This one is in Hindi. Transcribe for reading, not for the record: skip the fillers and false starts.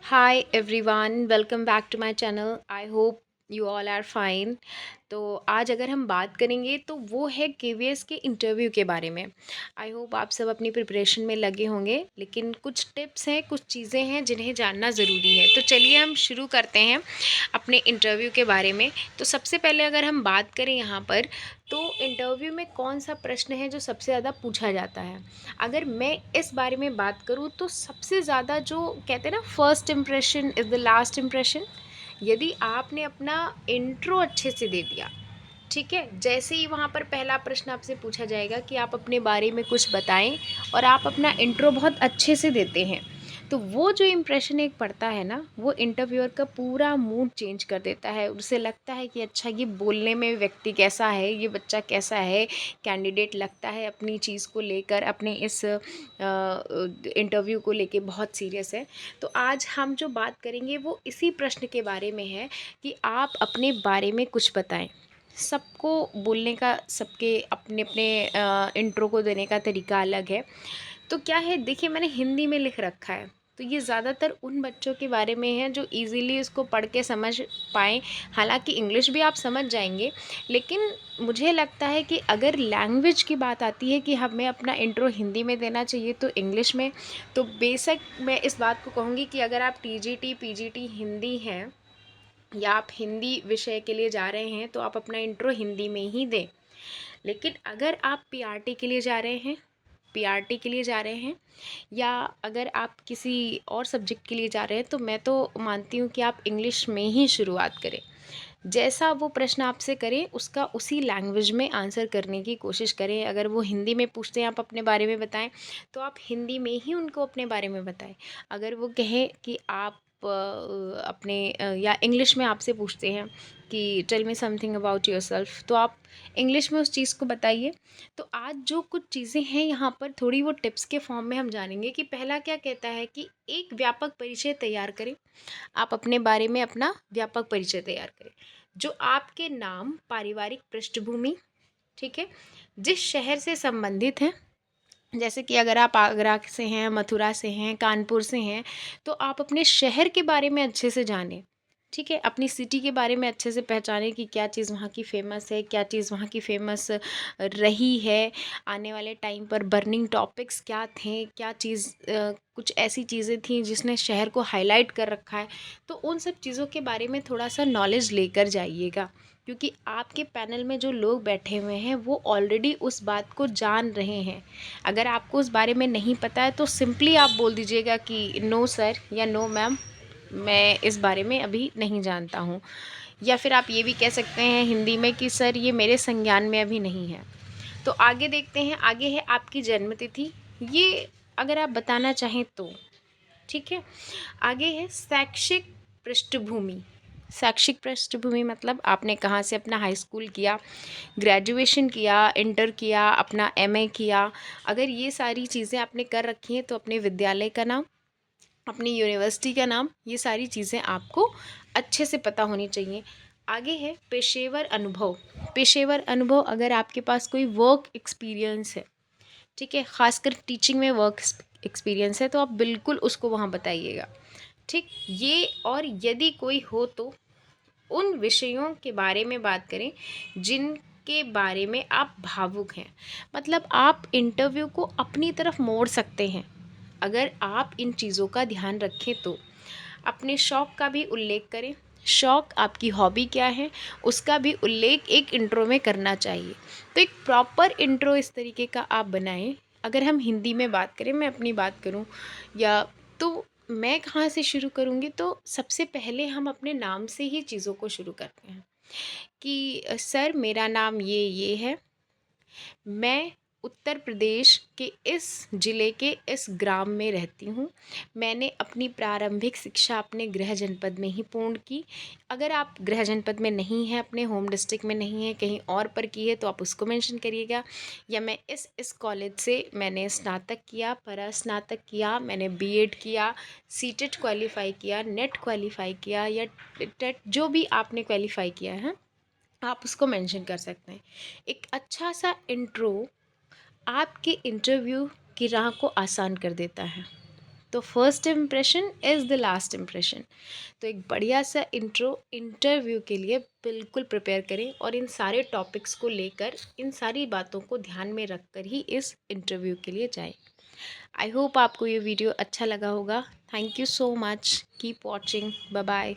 Hi everyone, welcome back to my channel. I hope you all are fine. तो आज अगर हम बात करेंगे तो वो है केवीएस के इंटरव्यू के बारे में। आई होप आप सब अपनी प्रिपरेशन में लगे होंगे, लेकिन कुछ टिप्स हैं, कुछ चीज़ें हैं जिन्हें जानना ज़रूरी है। तो चलिए हम शुरू करते हैं अपने इंटरव्यू के बारे में। तो सबसे पहले अगर हम बात करें यहाँ पर, तो इंटरव्यू में कौन सा प्रश्न है जो सबसे ज़्यादा पूछा जाता है। अगर मैं इस बारे में बात करूँ तो सबसे ज़्यादा जो कहते हैं ना, first impression is the last impression. यदि आपने अपना इंट्रो अच्छे से दे दिया, ठीक है, जैसे ही वहाँ पर पहला प्रश्न आपसे पूछा जाएगा कि आप अपने बारे में कुछ बताएं और आप अपना इंट्रो बहुत अच्छे से देते हैं, तो वो जो इम्प्रेशन एक पड़ता है ना, वो इंटरव्यूअर का पूरा मूड चेंज कर देता है। उसे लगता है कि अच्छा, ये बोलने में व्यक्ति कैसा है, ये बच्चा कैसा है, कैंडिडेट लगता है अपनी चीज़ को लेकर, अपने इस इंटरव्यू को लेके बहुत सीरियस है। तो आज हम जो बात करेंगे वो इसी प्रश्न के बारे में है कि आप अपने बारे में कुछ बताएं। सबको बोलने का, सबके अपने अपने इंट्रो को देने का तरीका अलग है। तो क्या है, देखिए, मैंने हिंदी में लिख रखा है, तो ये ज़्यादातर उन बच्चों के बारे में है जो इजीली उसको पढ़ के समझ पाएँ। हालांकि इंग्लिश भी आप समझ जाएंगे, लेकिन मुझे लगता है कि अगर लैंग्वेज की बात आती है कि हमें अपना इंट्रो हिंदी में देना चाहिए तो इंग्लिश में। तो बेशक मैं इस बात को कहूँगी कि अगर आप टीजीटी पीजीटी हिंदी हैं या आप हिंदी विषय के लिए जा रहे हैं तो आप अपना इंट्रो हिंदी में ही दें। लेकिन अगर आप पीआरटी के लिए जा रहे हैं, पीआरटी के लिए जा रहे हैं, या अगर आप किसी और सब्जेक्ट के लिए जा रहे हैं, तो मैं तो मानती हूँ कि आप इंग्लिश में ही शुरुआत करें। जैसा वो प्रश्न आपसे करें उसका उसी लैंग्वेज में आंसर करने की कोशिश करें। अगर वो हिंदी में पूछते हैं आप अपने बारे में बताएं, तो आप हिंदी में ही उनको अपने बारे में बताएं। अगर वो कहें कि आप या इंग्लिश में आपसे पूछते हैं कि tell me something about yourself, तो आप इंग्लिश में उस चीज़ को बताइए। तो आज जो कुछ चीज़ें हैं यहाँ पर थोड़ी वो टिप्स के फॉर्म में हम जानेंगे कि पहला क्या कहता है कि एक व्यापक परिचय तैयार करें। आप अपने बारे में अपना व्यापक परिचय तैयार करें, जो आपके नाम, पारिवारिक पृष्ठभूमि, ठीक है, जिस शहर से संबंधित है। जैसे कि अगर आप आगरा से हैं, मथुरा से हैं, कानपुर से हैं, तो आप अपने शहर के बारे में अच्छे से जानें। ठीक है, अपनी सिटी के बारे में अच्छे से पहचानें कि क्या चीज़ वहाँ की फ़ेमस है, क्या चीज़ वहाँ की फ़ेमस रही है, आने वाले टाइम पर बर्निंग टॉपिक्स क्या थे, क्या चीज़ कुछ ऐसी चीज़ें थी जिसने शहर को हाईलाइट कर रखा है। तो उन सब चीज़ों के बारे में थोड़ा सा नॉलेज लेकर जाइएगा, क्योंकि आपके पैनल में जो लोग बैठे हुए हैं वो ऑलरेडी उस बात को जान रहे हैं। अगर आपको उस बारे में नहीं पता है तो सिंपली आप बोल दीजिएगा कि नो सर या नो मैम, मैं इस बारे में अभी नहीं जानता हूँ। या फिर आप ये भी कह सकते हैं हिंदी में कि सर ये मेरे संज्ञान में अभी नहीं है। तो आगे देखते हैं, आगे है आपकी जन्म तिथि, ये अगर आप बताना चाहें तो ठीक है। आगे है शैक्षिक पृष्ठभूमि। शैक्षिक पृष्ठभूमि मतलब आपने कहाँ से अपना हाई स्कूल किया, ग्रेजुएशन किया, इंटर किया, अपना एमए किया। अगर ये सारी चीज़ें आपने कर रखी हैं तो अपने विद्यालय का नाम, अपनी यूनिवर्सिटी का नाम, ये सारी चीज़ें आपको अच्छे से पता होनी चाहिए। आगे है पेशेवर अनुभव। पेशेवर अनुभव, अगर आपके पास कोई वर्क एक्सपीरियंस है, ठीक है, ख़ासकर टीचिंग में वर्क एक्सपीरियंस है, तो आप बिल्कुल उसको वहाँ बताइएगा। ठीक, ये, और यदि कोई हो तो उन विषयों के बारे में बात करें जिनके बारे में आप भावुक हैं। मतलब आप इंटरव्यू को अपनी तरफ मोड़ सकते हैं अगर आप इन चीज़ों का ध्यान रखें तो। अपने शौक़ का भी उल्लेख करें। शौक़, आपकी हॉबी क्या है, उसका भी उल्लेख एक इंट्रो में करना चाहिए। तो एक प्रॉपर इंट्रो इस तरीके का आप बनाएं। अगर हम हिंदी में बात करें, मैं अपनी बात करूं, या तो मैं कहाँ से शुरू करूँगी, तो सबसे पहले हम अपने नाम से ही चीज़ों को शुरू करते हैं कि सर मेरा नाम ये है, मैं उत्तर प्रदेश के इस ज़िले के इस ग्राम में रहती हूँ। मैंने अपनी प्रारंभिक शिक्षा अपने गृह जनपद में ही पूर्ण की। अगर आप गृह जनपद में नहीं हैं, अपने होम डिस्ट्रिक्ट में नहीं है, कहीं और पर की है, तो आप उसको मेंशन करिएगा। या मैं इस कॉलेज से मैंने स्नातक किया, परास्नातक किया, मैंने बीएड किया, सीटेट क्वालीफाई किया, नेट क्वालीफाई किया, या टेट, जो भी आपने क्वालीफाई किया है आप उसको मेंशन कर सकते हैं। एक अच्छा सा इंट्रो आपके इंटरव्यू की राह को आसान कर देता है। तो first impression is the last impression. तो एक बढ़िया सा इंटरव्यू के लिए बिल्कुल प्रिपेयर करें और इन सारे टॉपिक्स को लेकर, इन सारी बातों को ध्यान में रखकर ही इस इंटरव्यू के लिए जाएं। आई होप आपको ये वीडियो अच्छा लगा होगा। Thank you so much, keep watching, bye bye.